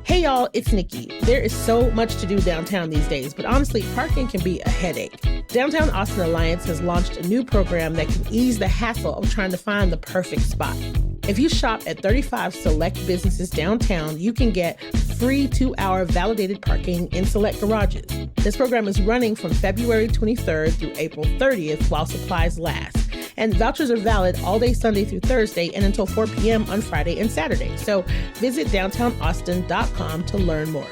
Hey y'all, it's Nikki. There is so much to do downtown these days, but honestly, parking can be a headache. Downtown Austin Alliance has launched a new program that can ease the hassle of trying to find the perfect spot. If you shop at 35 select businesses downtown, you can get free 2-hour validated parking in select garages. This program is running from February 23rd through April 30th while supplies last. And vouchers are valid all day Sunday through Thursday and until 4 p.m. on Friday and Saturday. So visit downtownaustin.com to learn more.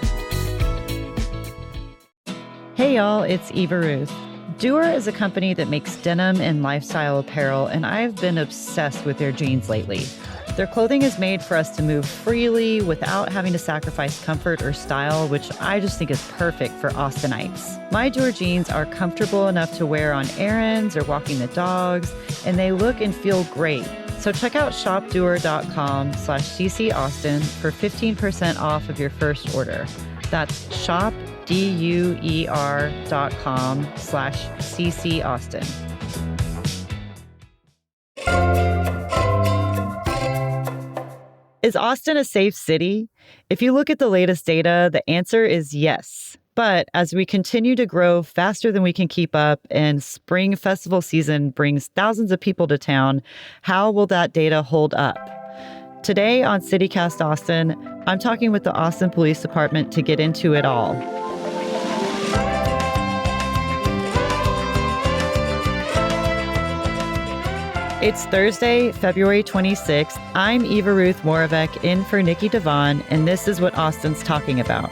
Hey y'all, it's Eva Ruth. Doer is a company that makes denim and lifestyle apparel, and I've been obsessed with their jeans lately. Their clothing is made for us to move freely without having to sacrifice comfort or style, which I just think is perfect for Austinites. My Doer jeans are comfortable enough to wear on errands or walking the dogs, and they look and feel great. So check out shopdoer.com/CCAustin for 15% off of your first order. That's shopdoer.com/CCAustin. Is Austin a safe city? If you look at the latest data, the answer is yes. But as we continue to grow faster than we can keep up and spring festival season brings thousands of people to town, how will that data hold up? Today on CityCast Austin, I'm talking with the Austin Police Department to get into it all. It's Thursday, February 26th. I'm Eva Ruth Moravec in for Nikki Devon, and this is what Austin's talking about.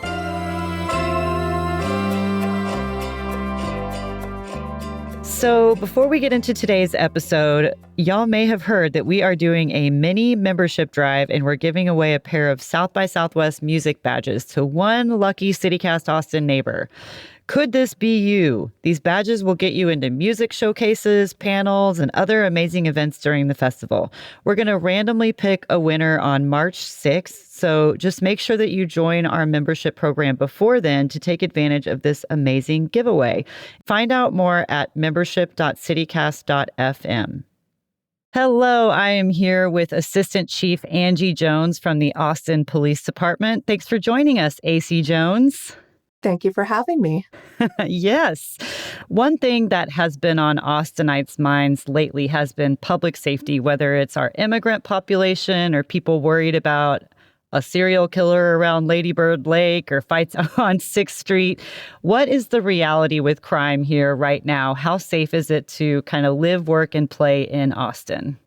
So before we get into today's episode, y'all may have heard that we are doing a mini membership drive and we're giving away a pair of South by Southwest music badges to one lucky CityCast Austin neighbor. Could this be you? These badges will get you into music showcases, panels, and other amazing events during the festival. We're going to randomly pick a winner on March 6th, so just make sure that you join our membership program before then to take advantage of this amazing giveaway. Find out more at membership.citycast.fm. Hello, I am here with Assistant Chief Angie Jones from the Austin Police Department. Thanks for joining us, AC Jones. Thank you for having me. Yes. One thing that has been on Austinites' minds lately has been public safety, whether it's our immigrant population or people worried about a serial killer around Lady Bird Lake or fights on 6th Street. What is the reality with crime here right now? How safe is it to kind of live, work, and play in Austin?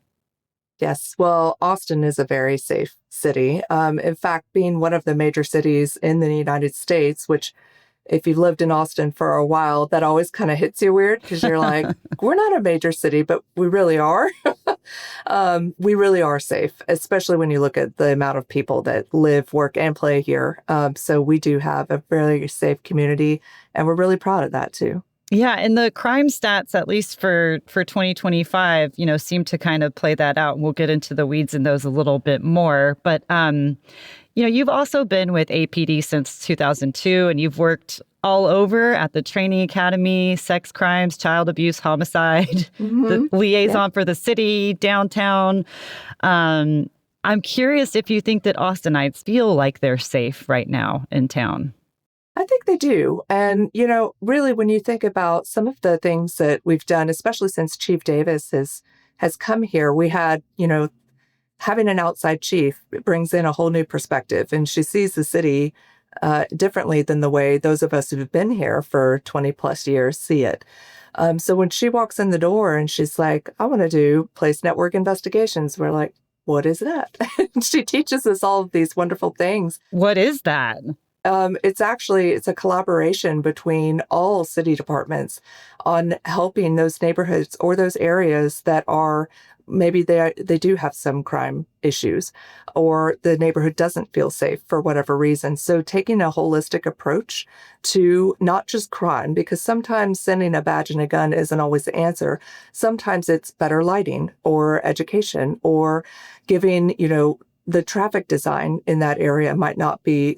Yes, well, Austin is a very safe city. In fact, being one of the major cities in the United States, which if you've lived in Austin for a while, that always kind of hits you weird because you're like, we're not a major city, but we really are. We really are safe, especially when you look at the amount of people that live, work, and play here. So we do have a very safe community, and we're really proud of that too. Yeah, and the crime stats, at least for 2025, seem to kind of play that out. And we'll get into the weeds in those a little bit more. But, you've also been with APD since 2002, and you've worked all over at the training academy, sex crimes, child abuse, homicide, the liaison for the city, downtown. I'm curious if you think that Austinites feel like they're safe right now in town. I think they do. And, really, when you think about some of the things that we've done, especially since Chief Davis has come here, we had, having an outside chief brings in a whole new perspective. And she sees the city differently than the way those of us who've been here for 20 plus years see it. So when she walks in the door and she's like, I want to do place network investigations, we're like, what is that? She teaches us all of these wonderful things. What is that? It's a collaboration between all city departments on helping those neighborhoods or those areas that are maybe they do have some crime issues or the neighborhood doesn't feel safe for whatever reason. So taking a holistic approach to not just crime, because sometimes sending a badge and a gun isn't always the answer. Sometimes it's better lighting or education or giving, the traffic design in that area might be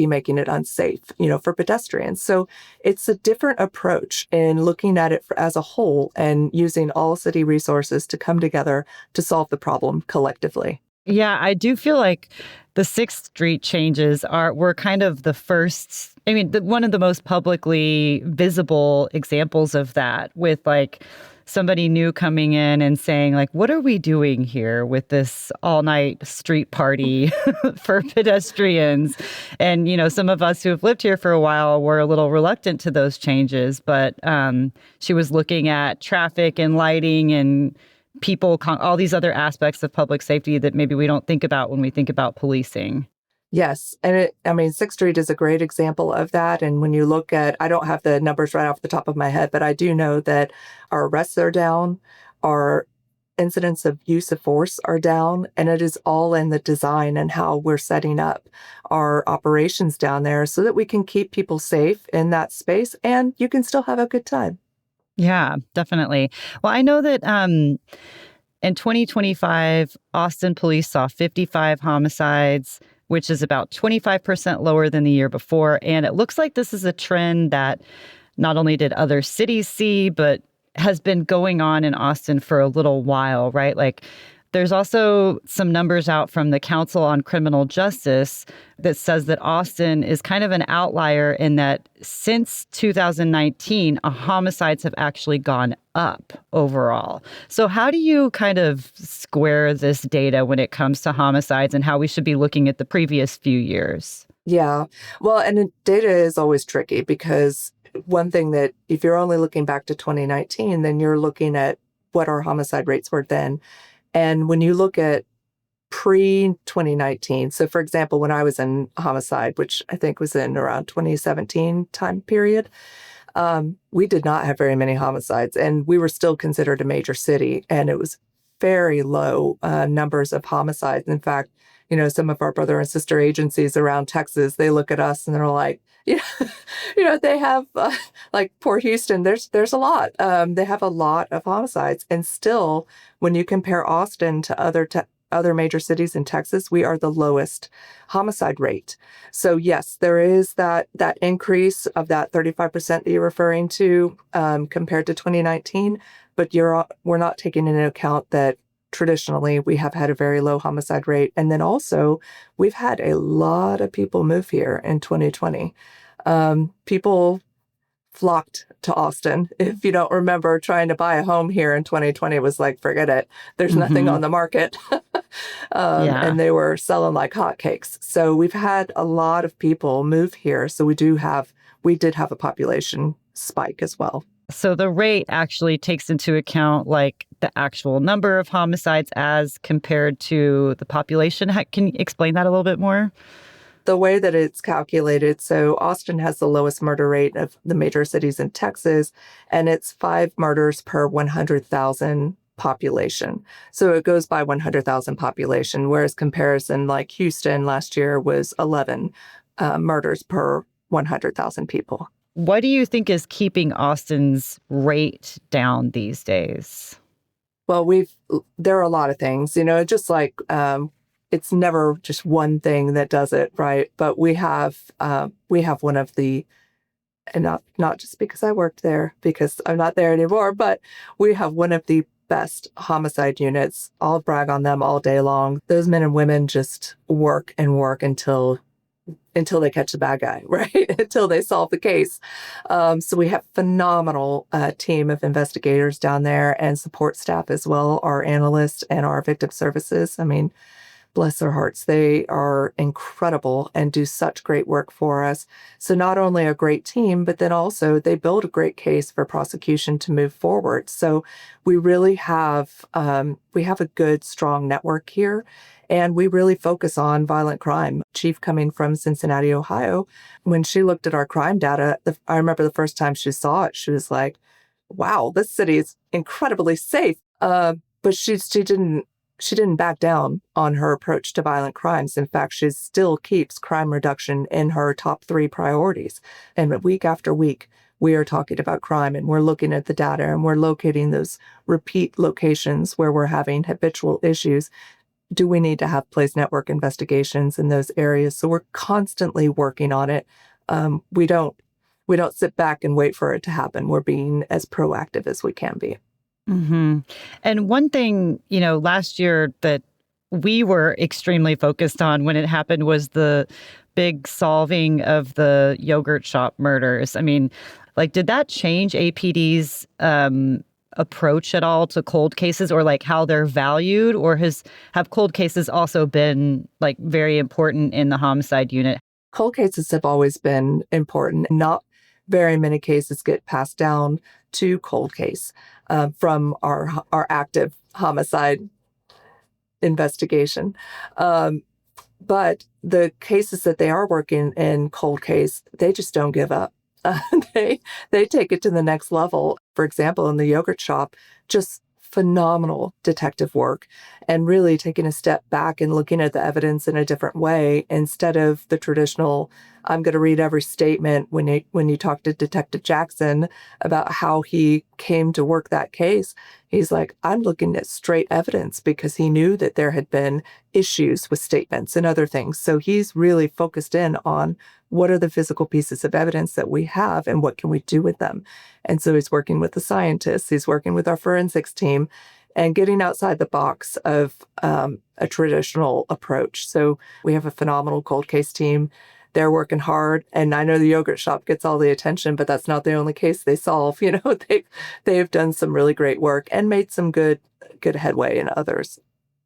making it unsafe, for pedestrians. So it's a different approach in looking at it as a whole and using all city resources to come together to solve the problem collectively. Yeah, I do feel like the 6th Street changes were kind of the first, I mean, one of the most publicly visible examples of that, with like somebody new coming in and saying like, what are we doing here with this all-night street party for pedestrians? And, some of us who have lived here for a while were a little reluctant to those changes, but she was looking at traffic and lighting and people, all these other aspects of public safety that maybe we don't think about when we think about policing. Yes. And Sixth Street is a great example of that. And when you look at, I don't have the numbers right off the top of my head, but I do know that our arrests are down, our incidents of use of force are down, and it is all in the design and how we're setting up our operations down there so that we can keep people safe in that space and you can still have a good time. Yeah, definitely. Well, I know that in 2025, Austin police saw 55 homicides, which is about 25% lower than the year before. And it looks like this is a trend that not only did other cities see, but has been going on in Austin for a little while, right? Like, there's also some numbers out from the Council on Criminal Justice that says that Austin is kind of an outlier in that since 2019, homicides have actually gone up overall. So how do you kind of square this data when it comes to homicides and how we should be looking at the previous few years? Yeah. Well, and data is always tricky because one thing that if you're only looking back to 2019, then you're looking at what our homicide rates were then. And when you look at pre-2019, so for example, when I was in Homicide, which I think was in around 2017 time period, we did not have very many homicides, and we were still considered a major city, and it was very low numbers of homicides. In fact, some of our brother and sister agencies around Texas, they look at us and they're like, they have like poor Houston. There's a lot. They have a lot of homicides, and still, when you compare Austin to other major cities in Texas, we are the lowest homicide rate. So yes, there is that increase of that 35% that you're referring to compared to 2019, but we're not taking into account that traditionally we have had a very low homicide rate. And then also we've had a lot of people move here in 2020. People flocked to Austin. If you don't remember, trying to buy a home here in 2020 was like, forget it. There's nothing on the market. And they were selling like hotcakes. So we've had a lot of people move here. So we did have a population spike as well. So the rate actually takes into account like the actual number of homicides as compared to the population. Can you explain that a little bit more? The way that it's calculated, so Austin has the lowest murder rate of the major cities in Texas, and it's 5 murders per 100,000 population. So it goes by 100,000 population, whereas comparison like Houston last year was 11 murders per 100,000 people. What do you think is keeping Austin's rate down these days? Well, there are a lot of things, just like it's never just one thing that does it, right? But we have one of the, and not just because I worked there, because I'm not there anymore, but we have one of the best homicide units. I'll brag on them all day long. Those men and women just work and work until they catch the bad guy, right? Until they solve the case. So we have phenomenal team of investigators down there and support staff as well, our analysts and our victim services. I mean, bless their hearts. They are incredible and do such great work for us. So not only a great team, but then also they build a great case for prosecution to move forward. So we really have a good, strong network here. And we really focus on violent crime. Chief coming from Cincinnati, Ohio, when she looked at our crime data, I remember the first time she saw it, she was like, wow, this city is incredibly safe. But she didn't back down on her approach to violent crimes. In fact, she still keeps crime reduction in her top 3 priorities. And week after week, we are talking about crime and we're looking at the data and we're locating those repeat locations where we're having habitual issues. Do we need to have police network investigations in those areas? So we're constantly working on it. We don't sit back and wait for it to happen. We're being as proactive as we can be. Mm-hmm. And one thing, last year that we were extremely focused on when it happened was the big solving of the yogurt shop murders. I mean, like, did that change APD's approach at all to cold cases, or like how they're valued, or have cold cases also been like very important in the homicide unit? Cold cases have always been important. Not very many cases get passed down to cold case from our active homicide investigation. But the cases that they are working in cold case, they just don't give up. Uh, they take it to the next level. For example, in the yogurt shop, just phenomenal detective work, and really taking a step back and looking at the evidence in a different way instead of the traditional, I'm going to read every statement. When you talk to Detective Jackson about how he came to work that case, he's like, I'm looking at straight evidence, because he knew that there had been issues with statements and other things. So he's really focused in on what are the physical pieces of evidence that we have and what can we do with them. And so he's working with the scientists, he's working with our forensics team, and getting outside the box of a traditional approach. So we have a phenomenal cold case team. They're working hard. And I know the yogurt shop gets all the attention, but that's not the only case they solve. You know, they've done some really great work and made some good headway in others.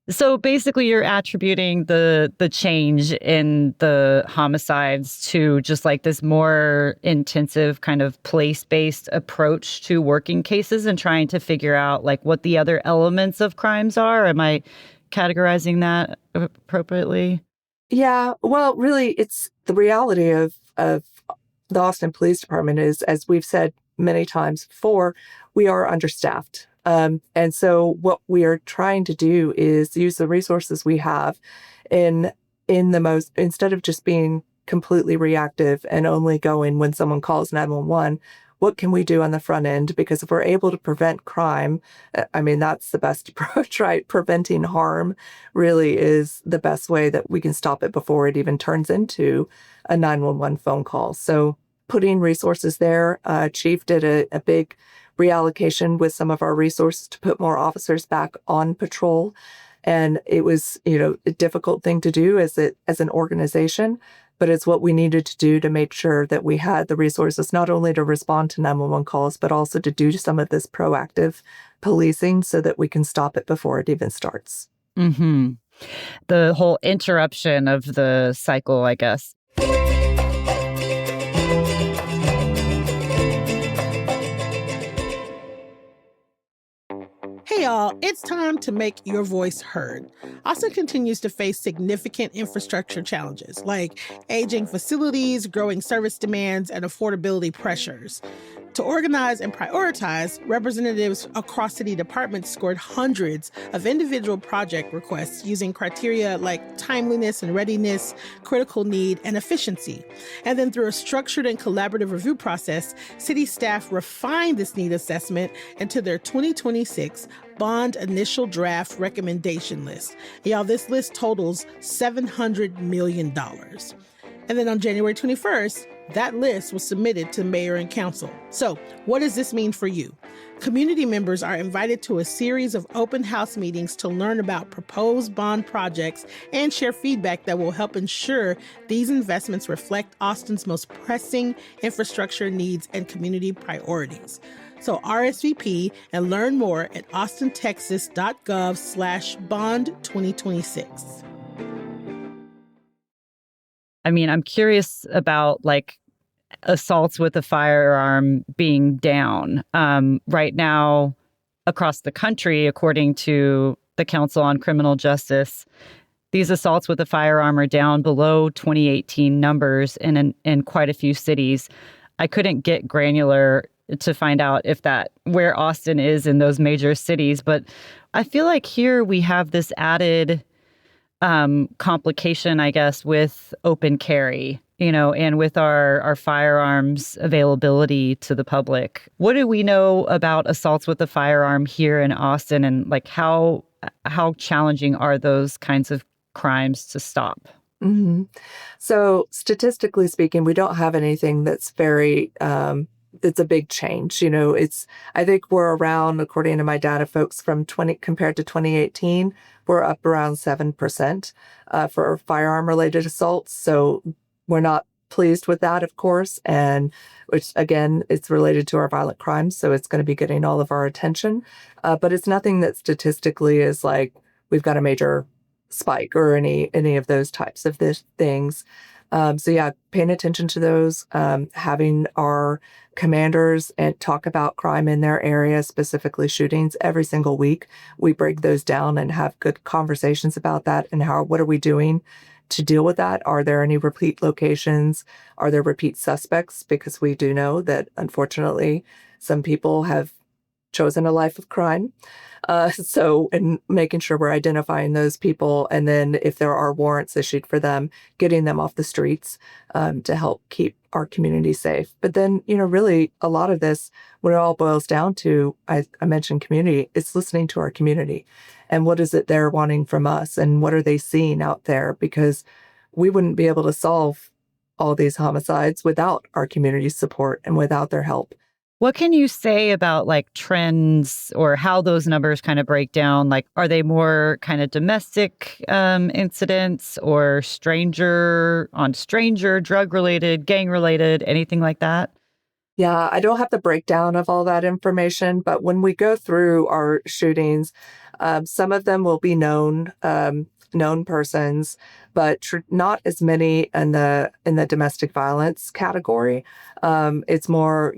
So basically, you're attributing the change in the homicides to just like this more intensive kind of place-based approach to working cases and trying to figure out like what the other elements of crimes are. Am I categorizing that appropriately? Yeah, well, really, it's the reality of the Austin Police Department is, as we've said many times before, we are understaffed. And so what we are trying to do is use the resources we have in instead of just being completely reactive and only going when someone calls 911, what can we do on the front end? Because if we're able to prevent crime, I mean, that's the best approach, right? Preventing harm really is the best way that we can stop it before it even turns into a 911 phone call. So putting resources there, Chief did a big reallocation with some of our resources to put more officers back on patrol. And it was, a difficult thing to do as an organization, but it's what we needed to do to make sure that we had the resources not only to respond to 911 calls, but also to do some of this proactive policing so that we can stop it before it even starts. Mm-hmm. The whole interruption of the cycle, I guess. Hey y'all, it's time to make your voice heard. Austin continues to face significant infrastructure challenges like aging facilities, growing service demands, and affordability pressures. To organize and prioritize, representatives across city departments scored hundreds of individual project requests using criteria like timeliness and readiness, critical need, and efficiency. And then through a structured and collaborative review process, city staff refined this need assessment into their 2026 bond initial draft recommendation list. Y'all, this list totals $700 million. And then on January 21st, that list was submitted to mayor and council. So what does this mean for you? Community members are invited to a series of open house meetings to learn about proposed bond projects and share feedback that will help ensure these investments reflect Austin's most pressing infrastructure needs and community priorities. So RSVP and learn more at austintexas.gov/bond2026. I mean, I'm curious about like assaults with a firearm being down. Right now, across the country, according to the Council on Criminal Justice, these assaults with a firearm are down below 2018 numbers in quite a few cities. I couldn't get granular to find out where Austin is in those major cities, but I feel like here we have this added complication, I guess, with open carry, and with our firearms availability to the public. What do we know about assaults with a firearm here in Austin, and like how challenging are those kinds of crimes to stop? Mm-hmm. So statistically speaking, we don't have anything that's very it's a big change. You know, I think we're around, according to my data folks, from 20 compared to 2018, we're up around 7% for firearm related assaults. So we're not pleased with that, of course. And which again, it's related to our violent crimes. So it's going to be getting all of our attention. But it's nothing that statistically is like, we've got a major spike or any of those types of things. So yeah, paying attention to those, having our commanders and talk about crime in their area, specifically shootings, every single week. We break those down and have good conversations about that and what are we doing to deal with that? Are there any repeat locations? Are there repeat suspects? Because we do know that unfortunately some people have chosen a life of crime. And making sure we're identifying those people, and then if there are warrants issued for them, getting them off the streets to help keep our community safe. But then, really a lot of this, when it all boils down to, I mentioned community, it's listening to our community and what is it they're wanting from us and what are they seeing out there? Because we wouldn't be able to solve all these homicides without our community support and without their help. What can you say about like trends or how those numbers kind of break down? Like, are they more kind of domestic incidents or stranger on stranger, drug related, gang related, anything like that? Yeah, I don't have the breakdown of all that information, but when we go through our shootings, some of them will be known persons, but not as many in the domestic violence category. It's more,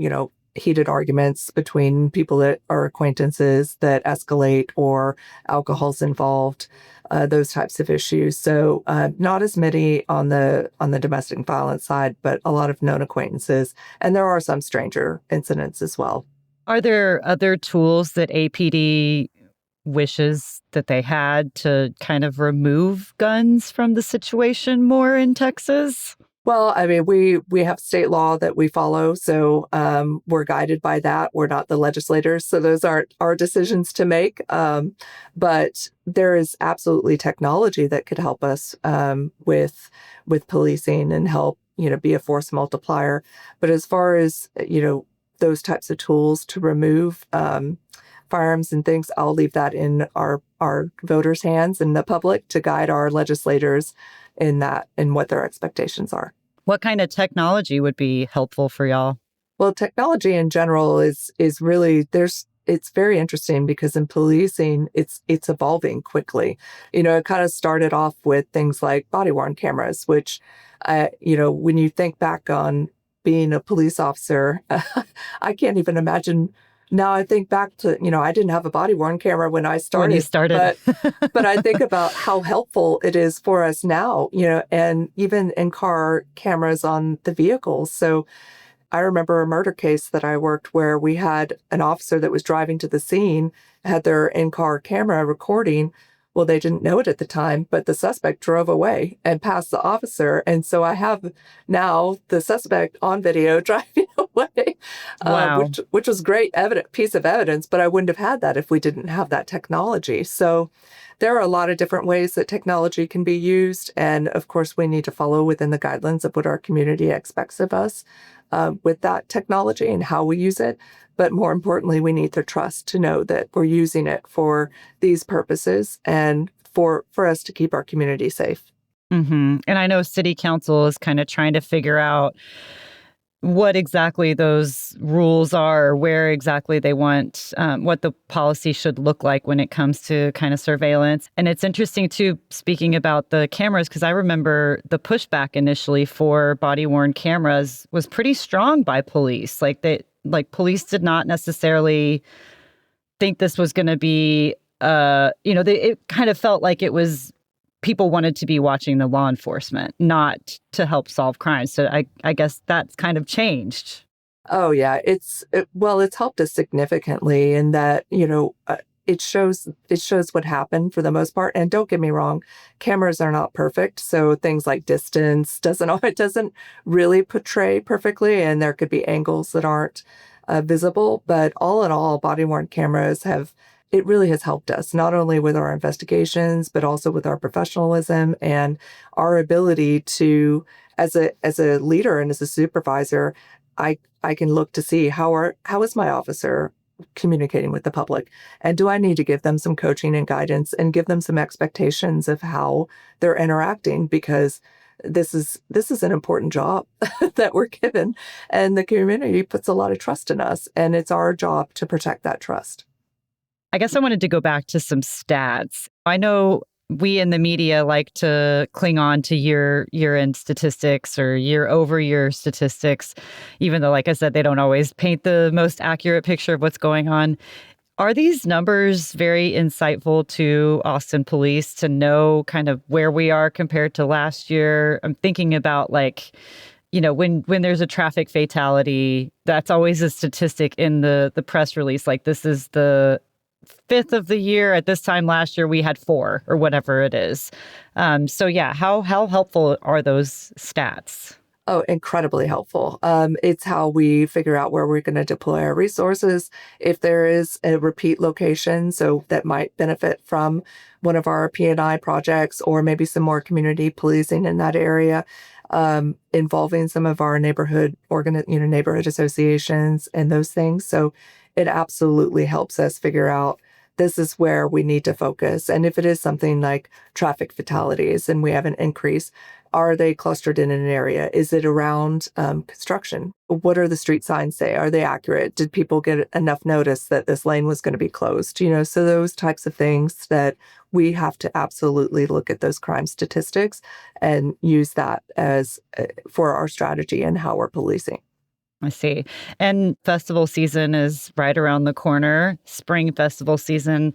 heated arguments between people that are acquaintances that escalate or alcohol's involved, those types of issues. So not as many on the domestic violence side, but a lot of known acquaintances. And there are some stranger incidents as well. Are there other tools that APD wishes that they had to kind of remove guns from the situation more in Texas? Well, I mean, we have state law that we follow, so we're guided by that. We're not the legislators, so those aren't our decisions to make. But there is absolutely technology that could help us with policing and help, be a force multiplier. But as far as those types of tools to remove firearms and things, I'll leave that in our voters' hands and the public to guide our legislators in that and what their expectations are. What kind of technology would be helpful for y'all? Well, technology in general is really it's very interesting because in policing it's evolving quickly. It kind of started off with things like body-worn cameras, which when you think back on being a police officer, I can't even imagine. Now I think back to, I didn't have a body-worn camera when I started. When you started. But I think about how helpful it is for us now, and even in-car cameras on the vehicles. So I remember a murder case that I worked where we had an officer that was driving to the scene, had their in-car camera recording. Well, they didn't know it at the time, but the suspect drove away and passed the officer. And so I have now the suspect on video driving away, Wow. which was great piece of evidence, but I wouldn't have had that if we didn't have that technology. So there are a lot of different ways that technology can be used. And of course, we need to follow within the guidelines of what our community expects of us with that technology and how we use it. But more importantly, we need the trust to know that we're using it for these purposes and for us to keep our community safe. Mm-hmm. And I know City Council is kind of trying to figure out what exactly those rules are, where exactly they want, what the policy should look like when it comes to kind of surveillance. And it's interesting, too, speaking about the cameras, because I remember the pushback initially for body-worn cameras was pretty strong by police. Police did not necessarily think this was going to be, it kind of felt like it was people wanted to be watching the law enforcement, not to help solve crimes. So I guess that's kind of changed. Oh, yeah. It's helped us significantly in that, it shows what happened for the most part. And don't get me wrong, cameras are not perfect. So things like distance doesn't really portray perfectly. And there could be angles that aren't visible. But all in all, body-worn cameras it really has helped us, not only with our investigations, but also with our professionalism and our ability to, as a leader and as a supervisor, I can look to see how is my officer communicating with the public, and do I need to give them some coaching and guidance and give them some expectations of how they're interacting, because this is an important job that we're given, and the community puts a lot of trust in us, and it's our job to protect that trust. I guess I wanted to go back to some stats. I know we in the media like to cling on to year-end statistics or year-over-year statistics, even though, like I said, they don't always paint the most accurate picture of what's going on. Are these numbers very insightful to Austin police to know kind of where we are compared to last year? I'm thinking about when there's a traffic fatality, that's always a statistic in the press release. Like, this is the fifth of the year. At this time last year, we had 4 or whatever it is. So yeah, how helpful are those stats? Oh, incredibly helpful. It's how we figure out where we're going to deploy our resources. If there is a repeat location, so that might benefit from one of our P&I projects, or maybe some more community policing in that area, involving some of our neighborhood neighborhood associations and those things. So it absolutely helps us figure out this is where we need to focus. And if it is something like traffic fatalities and we have an increase, are they clustered in an area? Is it around construction? What are the street signs say? Are they accurate? Did people get enough notice that this lane was going to be closed? So those types of things that we have to absolutely look at those crime statistics and use that as for our strategy and how we're policing. I see. And festival season is right around the corner. Spring festival season.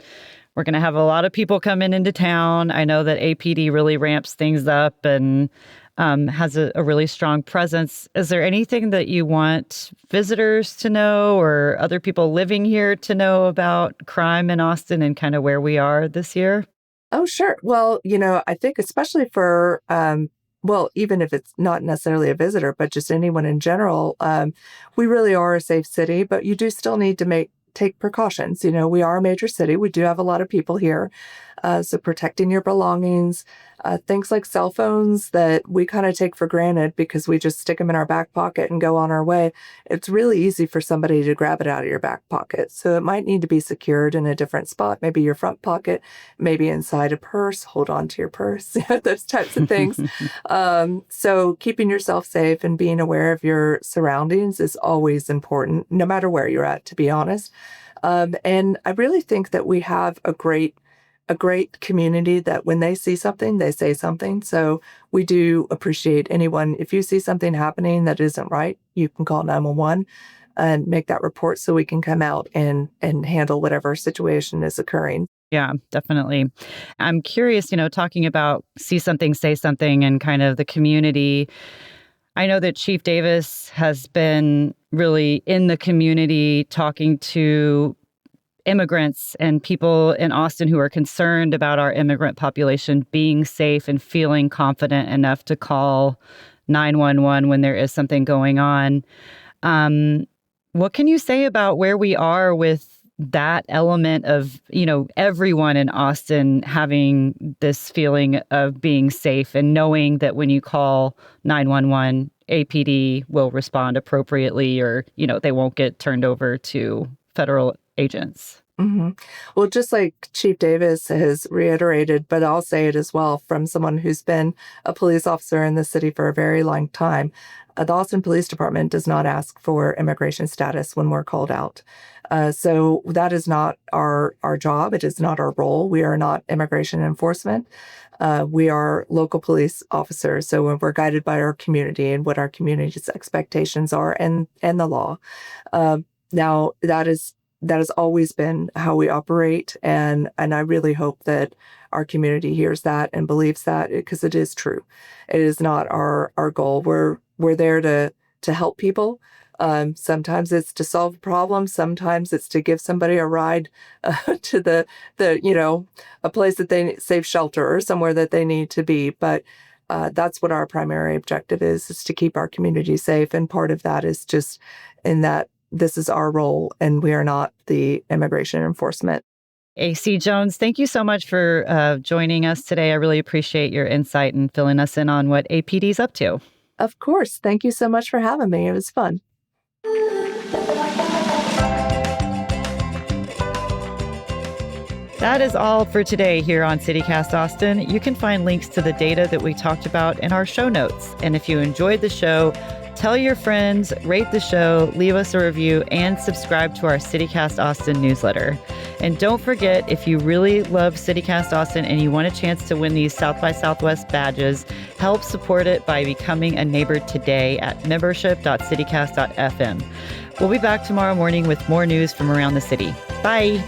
We're going to have a lot of people coming into town. I know that APD really ramps things up and has a really strong presence. Is there anything that you want visitors to know or other people living here to know about crime in Austin and kind of where we are this year? Oh, sure. Well, I think especially for even if it's not necessarily a visitor, but just anyone in general, we really are a safe city, but you do still need to take precautions. We are a major city. We do have a lot of people here. So protecting your belongings, things like cell phones that we kind of take for granted because we just stick them in our back pocket and go on our way. It's really easy for somebody to grab it out of your back pocket. So it might need to be secured in a different spot, maybe your front pocket, maybe inside a purse, hold on to your purse, those types of things. So keeping yourself safe and being aware of your surroundings is always important, no matter where you're at, to be honest. And I really think that we have a great community that when they see something, they say something. So we do appreciate anyone. If you see something happening that isn't right, you can call 911 and make that report so we can come out and handle whatever situation is occurring. Yeah, definitely. I'm curious, talking about see something, say something, and kind of the community. I know that Chief Davis has been really in the community talking to immigrants and people in Austin who are concerned about our immigrant population being safe and feeling confident enough to call 911 when there is something going on. What can you say about where we are with that element of, everyone in Austin having this feeling of being safe and knowing that when you call 911, APD will respond appropriately or, they won't get turned over to federal agents? Mm-hmm. Well, just like Chief Davis has reiterated, but I'll say it as well from someone who's been a police officer in the city for a very long time, the Austin Police Department does not ask for immigration status when we're called out. So that is not our job. It is not our role. We are not immigration enforcement. We are local police officers. So we're guided by our community and what our community's expectations are and the law. Now, that has always been how we operate. And I really hope that our community hears that and believes that, because it is true. It is not our goal. We're there to help people. Sometimes it's to solve a problem. Sometimes it's to give somebody a ride to the a place that they safe shelter or somewhere that they need to be. But that's what our primary objective is to keep our community safe. And part of that is just in that this is our role and we are not the immigration enforcement. AC Jones, thank you so much for joining us today. I really appreciate your insight and filling us in on what APD's up to. Of course. Thank you so much for having me. It was fun. That is all for today here on CityCast Austin. You can find links to the data that we talked about in our show notes. And if you enjoyed the show, tell your friends, rate the show, leave us a review, and subscribe to our CityCast Austin newsletter. And don't forget, if you really love CityCast Austin and you want a chance to win these South by Southwest badges, help support it by becoming a neighbor today at membership.citycast.fm. We'll be back tomorrow morning with more news from around the city. Bye.